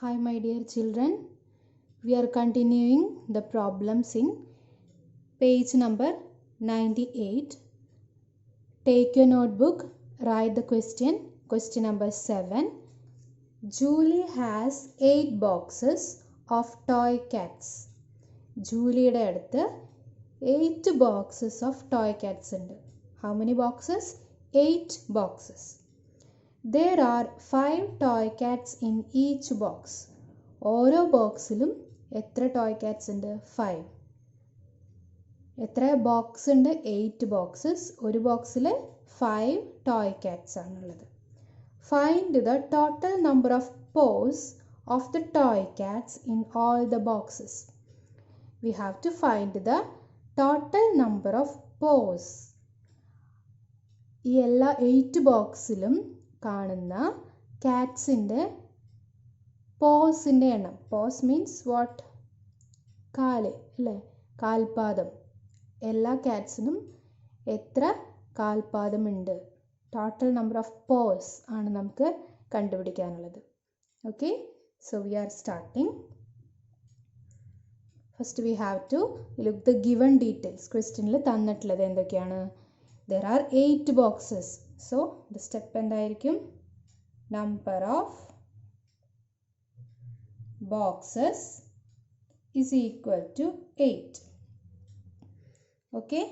Hi, my dear children. We are continuing the problems in page number 98. Take your notebook, write the question. Question number 7. Julie has 8 boxes of toy cats. ജൂലിയുടെ അടുത്ത് 8 boxes of toy cats ഉണ്ട്. How many boxes? 8 boxes. There are 5 toy cats in each box. ഓരോ ബോക്സിലും എത്ര toy Katz ഉണ്ട്? 5. എത്ര box ഉണ്ട്? 8 boxes. ഒരു ബോക്സിൽ 5 ടോയ് കാറ്റ്സ് ആണുള്ളത്. Find the total number of paws of the toy cats in all the boxes. We have to find the total number of paws. ഈ എല്ലാ 8 ബോക്സിലും കാണുന്ന കാറ്റ്സിൻ്റെ പോസിൻ്റെ എണ്ണം. Paws means what? കാല് അല്ലേ? കാൽപാദം. എല്ലാ കാറ്റ്സിനും എത്ര കാൽപാദമുണ്ട്? ടോട്ടൽ നമ്പർ ഓഫ് പോസ് ആണ് നമുക്ക് കണ്ടുപിടിക്കാനുള്ളത്. Okay, so we are starting. First we have to look the given details. ക്വസ്റ്റ്യനിൽ തന്നിട്ടുള്ളത് എന്തൊക്കെയാണ്? There are 8 boxes. So the step എന്തായിരിക്കും? Number of boxes is equal to 8. Okay,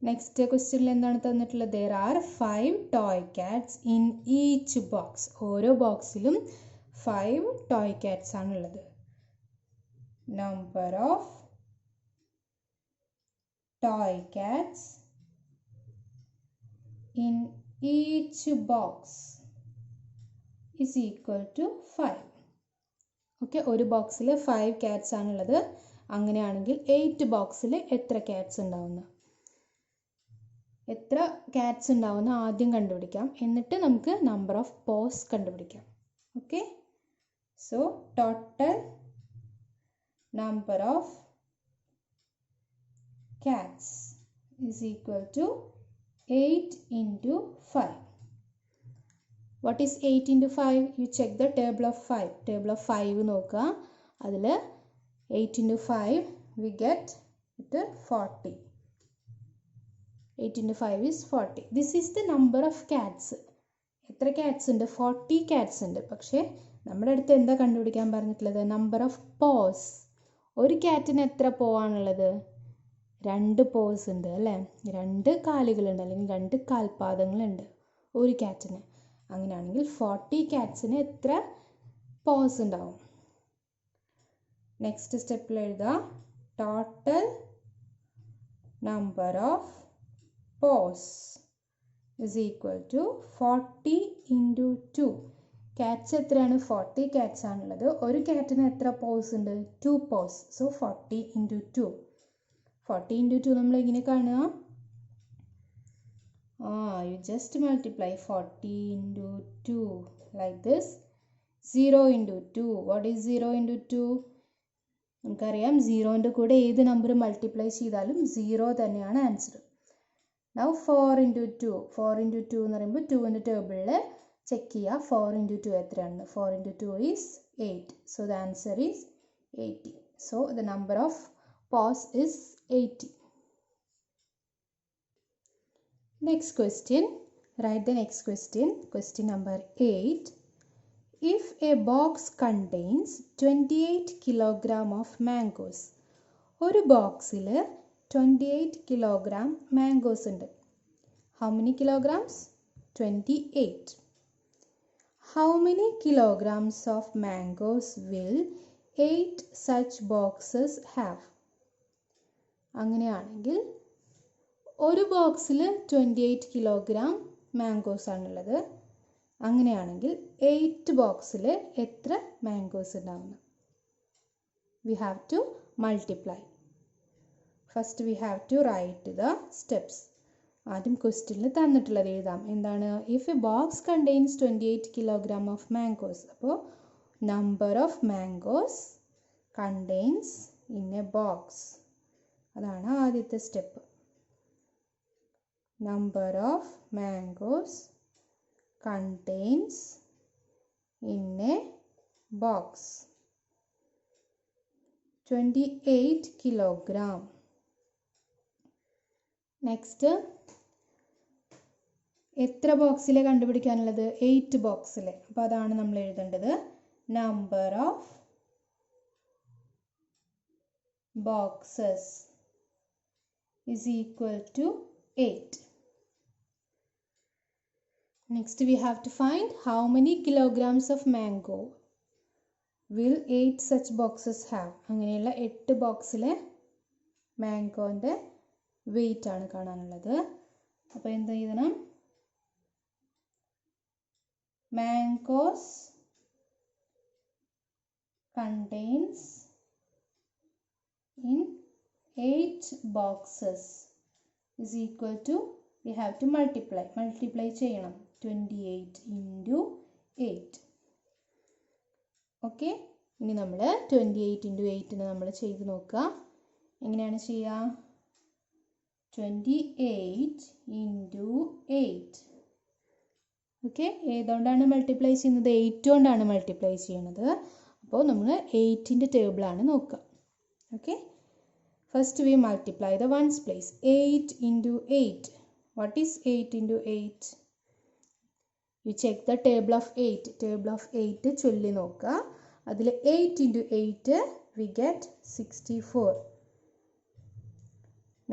next question എന്താണ് തന്നിട്ടുള്ളത്? There are 5 toy cats in each box. ഓരോ ബോക്സിലും 5 toy cats ആണുള്ളത്. Number of toy cats in each box is equal to 5. Okay, ഒരു ബോക്സിൽ 5 Katz ആണുള്ളത്. അങ്ങനെയാണെങ്കിൽ 8 ബോക്സിൽ എത്ര കാറ്റ്സ് ഉണ്ടാവുന്നു? എത്ര കാറ്റ്സ് ഉണ്ടാവുന്ന ആദ്യം കണ്ടുപിടിക്കാം, എന്നിട്ട് നമുക്ക് നമ്പർ ഓഫ് പോസ് കണ്ടുപിടിക്കാം. Okay, so total number of cats is equal to 8 into 5. What is 8 into 5? You check the table of 5. Table of 5 നോക്കുക. അതിൽ 8 into 5 we get it 40. 8 into 5 is 40. This is the number of cats. എത്ര Katz ഉണ്ട്? 40 Katz ഉണ്ട്. പക്ഷേ നമ്മുടെ അടുത്ത് എന്താ കണ്ടുപിടിക്കാൻ പറഞ്ഞിട്ടുള്ളത്? Number of paws. ഒരു കാറ്റിന് എത്ര പോവാണുള്ളത്? 2 പോസ് ഉണ്ട് അല്ലേ? 2 കാലുകളുണ്ട്, അല്ലെങ്കിൽ 2 കാൽപാദങ്ങളുണ്ട് ഒരു കാറ്റിന്. അങ്ങനെയാണെങ്കിൽ 40 കാറ്റ്സിന് എത്ര പോസ് ഉണ്ടാവും? നെക്സ്റ്റ് സ്റ്റെപ്പിൽ എഴുതാം. Total number of paws is equal to 40 into 2. Cats എത്രയാണ്? 40 കാറ്റ്സ് ആണുള്ളത്. ഒരു കാറ്റിന് എത്ര പോസ് ഉണ്ട്? 2 പോസ്. So 40 into 2. 40 into 2 നമ്മൾ എങ്ങനെ കാണുക? You just multiply 40 into 2 like this. 0 into 2. What is 0 into 2? നമുക്കറിയാം, 0ൻ്റെ കൂടെ ഏത് നമ്പർ മൾട്ടിപ്ലൈ ചെയ്താലും 0 തന്നെയാണ് ആൻസർ. Now 4 into 2. 4 into 2 എന്ന് പറയുമ്പോൾ 2ൻ്റെ ടേബിളിൽ ചെക്ക് ചെയ്യുക. 4 into 2 എത്രയാണ്? 4 into 2 is 8. So the answer is 80. So the number of paws is 80. Next question. Write the next question. Question number 8. If a box contains 28 kilogram of mangoes. ഒരു ബോക്സിൽ 28 kilogram mangoes ഉണ്ട്. How many kilograms? 28. How many kilograms of mangoes will 8 such boxes have? അങ്ങനെയാണെങ്കിൽ ഒരു ബോക്സിൽ 28 kilogram mangoes ആണുള്ളത്. അങ്ങനെയാണെങ്കിൽ 8 ബോക്സിൽ എത്ര മാംഗോസ് ഉണ്ടാവുന്നു? We have to multiply. First we have to write the steps. ആദ്യം ക്വസ്റ്റ്യനിൽ തന്നിട്ടുള്ളത് എഴുതാം. എന്താണ്? If a box contains 28 kilogram of mangoes. അപ്പോൾ number of mangoes contains in a box. അതാണ് ആദ്യത്തെ step. Number of mangoes contains in a box. 28 kilogram. Next, എത്ര ബോക്സിലെ കണ്ടുപിടിക്കാനുള്ളത്? 8 ബോക്സിലെ. അപ്പോൾ അതാണ് നമ്മൾ എഴുതേണ്ടത്. Number of boxes is equal to 8. Next we have to find how many kilograms of mango will 8 such boxes have. അങ്ങനെയുള്ള 8 ബോക്സിലെ മാംഗോൻ്റെ വെയിറ്റ് ആണ് കാണാനുള്ളത്. അപ്പോൾ എന്ത് എഴുതണം? Mangoes contains in 8 boxes is equal to, we have to multiply ചെയ്യണം 28 into 8. Okay, ഇനി നമ്മൾ 28 into 8 നമ്മൾ ചെയ്ത് നോക്കുക. എങ്ങനെയാണ് ചെയ്യുക? 28 into 8. ഓക്കെ, ഏതുകൊണ്ടാണ് മൾട്ടിപ്ലൈ ചെയ്യുന്നത്? 8 കൊണ്ടാണ് മൾട്ടിപ്ലൈ ചെയ്യുന്നത്. അപ്പോൾ നമ്മൾ 8ൻ്റെ ടേബിളാണ് നോക്കുക. Okay, first we multiply the ones place. 8 into 8. What is 8 into 8? You check the table of 8. Table of 8 ചൊല്ലി നോക്കുക. അതിൽ 8 into 8 we get 64.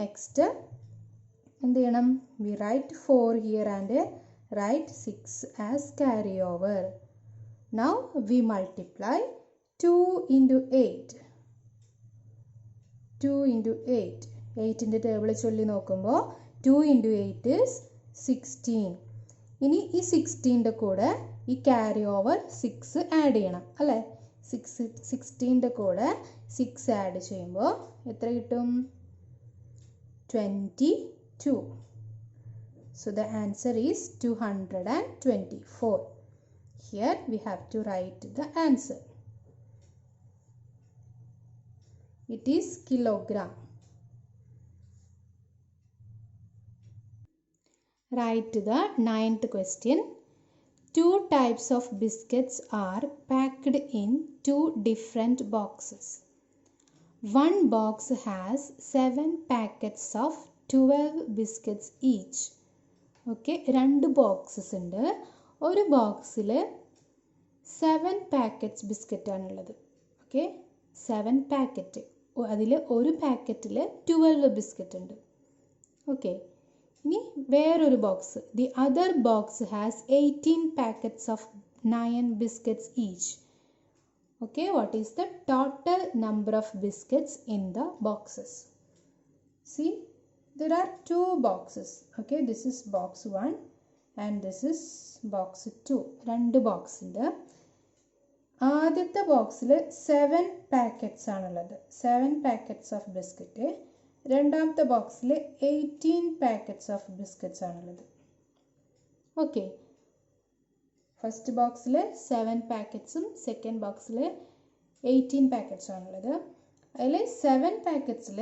Next എന്ത് ചെയ്യണം? We write 4 here and write 6 as carryover. Now we multiply 2 into 8. 2 into 8. 8ൻ്റെ table ചൊല്ലി നോക്കുമ്പോൾ 2 into 8 is 16. ഇനി ഈ 16ൻ്റെ കൂടെ ഈ ക്യാരി ഓവർ 6 ആഡ് ചെയ്യണം അല്ലേ? 16ൻ്റെ കൂടെ 6 ആഡ് ചെയ്യുമ്പോൾ എത്ര കിട്ടും? 22. So the answer is 224. Here we have to write the answer. It is kilogram. Write the 9th question. 2 types of biscuits are packed in 2 different boxes. One box has 7 packets of 12 biscuits each. Okay, 2 boxes ഉണ്ട്. ഒരു ബോക്സിൽ 7 packets ബിസ്ക്കറ്റാണുള്ളത്. Okay, 7 packet. അതിൽ ഒരു പാക്കറ്റിൽ 12 biscuit ഉണ്ട്. Okay, ഇനി വേറൊരു box. The other box has 18 packets of 9 biscuits each. Okay, what is the total number of biscuits in the boxes? C, there are 2 boxes. Okay, this is box 1 and this is box 2. 2 box ഉണ്ട്. ആദ്യത്തെ ബോക്സിൽ 7 packets ആണുള്ളത്. 7 packets of biscuit. രണ്ടാമത്തെ ബോക്സിൽ 18 packets of biscuits ആണുള്ളത്. Okay, first ബോക്സിൽ 7 പാക്കറ്റ്സും second ബോക്സിൽ 18 പാക്കറ്റ്സും ആണുള്ളത്. അതിൽ 7 പാക്കറ്റ്സിൽ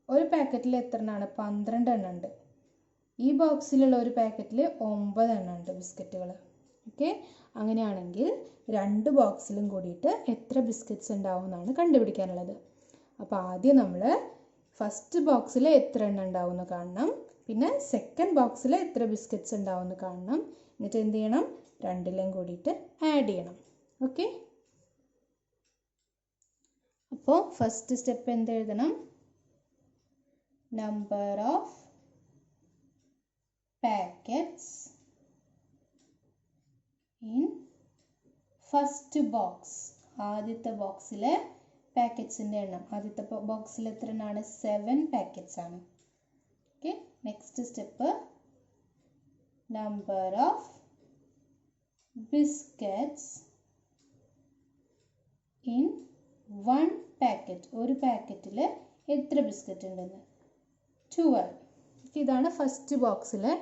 ഒരു പാക്കറ്റിൽ എത്ര എണ്ണമാണ്? 12 എണ്ണം ഉണ്ട്. ഈ ബോക്സിലുള്ള ഒരു പാക്കറ്റിൽ 9 എണ്ണം ഉണ്ട് ബിസ്ക്കറ്റുകൾ. ഓക്കെ, അങ്ങനെയാണെങ്കിൽ 2 ബോക്സിലും കൂടിയിട്ട് എത്ര ബിസ്ക്കറ്റ്സ് ഉണ്ടാവും എന്നാണ് കണ്ടുപിടിക്കാനുള്ളത്. അപ്പോൾ ആദ്യം നമ്മൾ ഫസ്റ്റ് ബോക്സിൽ എത്ര എണ്ണം ഉണ്ടാവും എന്ന് കാണണം. പിന്നെ സെക്കൻഡ് ബോക്സിൽ എത്ര ബിസ്ക്കറ്റ്സ് ഉണ്ടാവും എന്ന് കാണണം. എന്നിട്ട് എന്ത് ചെയ്യണം? 2ലും കൂടിയിട്ട് ആഡ് ചെയ്യണം. ഓക്കെ, അപ്പോൾ ഫസ്റ്റ് സ്റ്റെപ്പ് എന്ത് എഴുതണം? Number of packets in first box. ആദ്യത്തെ ബോക്സിലെ പാക്കറ്റ്സിൻ്റെ എണ്ണം. ആദ്യത്തെ ബോക്സിൽ എത്ര എണ്ണമാണ്? 7 പാക്കറ്റ്സ് ആണ്. Okay, next step number of biscuits in 1 packet. ഒരു പാക്കറ്റിൽ എത്ര ബിസ്ക്കറ്റ് ഉണ്ടെന്ന്? 12. ഇതാണ് ഫസ്റ്റ് ബോക്സിലെ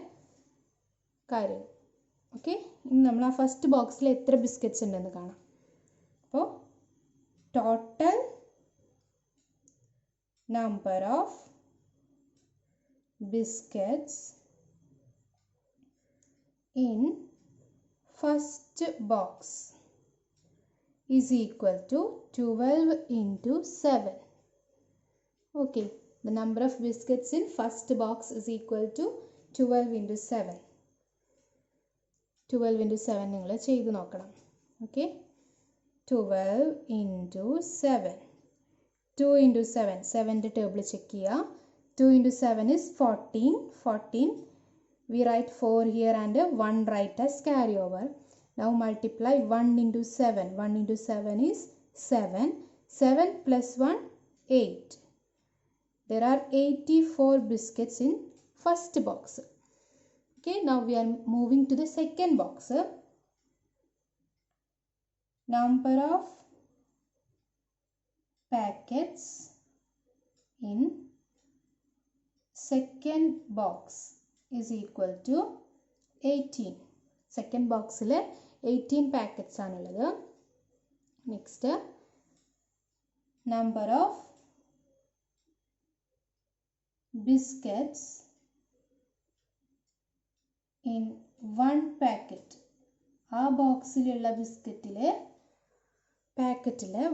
കാര്യം. ഓക്കെ, ഇനി നമ്മൾ ആ ഫസ്റ്റ് ബോക്സിൽ എത്ര ബിസ്ക്കറ്റ്സ് ഉണ്ടെന്ന് കാണാം. അപ്പോൾ total number of biscuits in first box is equal to 12 into 7. Okay, the number of biscuits in first box is equal to 12 into 7. 12 into 7 നിങ്ങൾ ചെയ്തു നോക്കണം. Okay, 12 into 7. 2 into 7. 7 table check here. 2 into 7 is 14. 14. We write 4 here and 1 write as carryover. Now multiply 1 into 7. 1 into 7 is 7. 7 plus 1, 8. There are 84 biscuits in first box. Okay, now we are moving to the second box. Number of packets in second box is equal to 18. Second box il 18 packets aanullathu. Next, number of biscuits in one packet. ആ ബോക്സിലുള്ള ബിസ്ക്കറ്റിലെ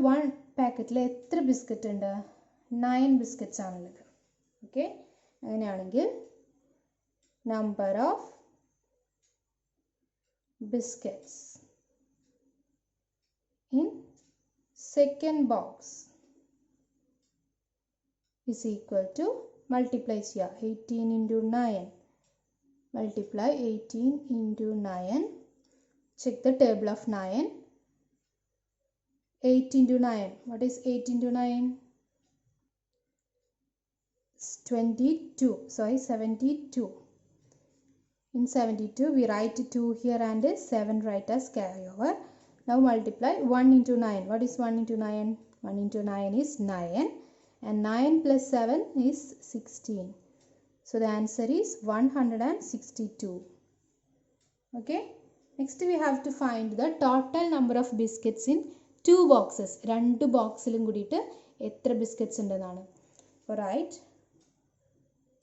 one പാക്കറ്റിൽ എത്ര biscuit ഉണ്ട്? 9 biscuits ആണുള്ളത്. Okay, അങ്ങനെയാണെങ്കിൽ number of biscuits in second box is equal to, multiply here, 18 into 9. Multiply 18 into 9. Check the table of 9. 8 into 9. What is 8 into 9? 22. Sorry, 72. In 72, we write 2 here and 7 write as carryover. Now multiply 1 into 9. What is 1 into 9? 1 into 9 is 9. And 9 plus 7 is 16. So the answer is 162. Okay. Next we have to find the total number of biscuits in 2 boxes. 2 boxilum kudite etra biscuits undenanu. Alright.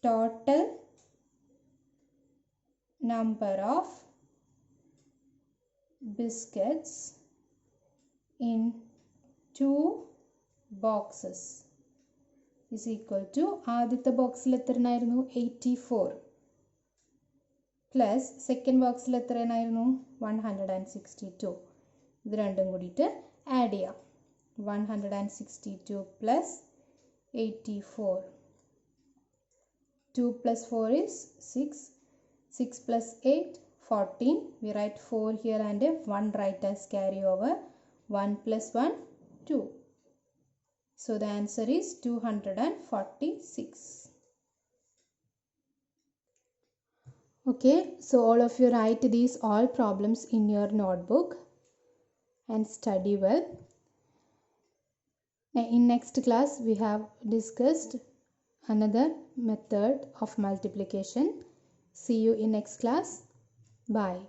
Total number of biscuits in 2 boxes is equal to, ആദ്യത്തെ ബോക്സിൽ എത്രയായിരുന്നു? 84 plus second ബോക്സിൽ എത്രയായിരുന്നു? 162. ഇത് രണ്ടും കൂടിയിട്ട് add ചെയ്യാം. 162 plus 84. 2 plus 4 is 6. 6 plus 8, 14. We write 4 here and 1 write as carryover. 1 plus 1, 2. So the answer is 246. Okay, so all of you write these all problems in your notebook and study well. In next class we have discussed another method of multiplication. See you in next class. Bye.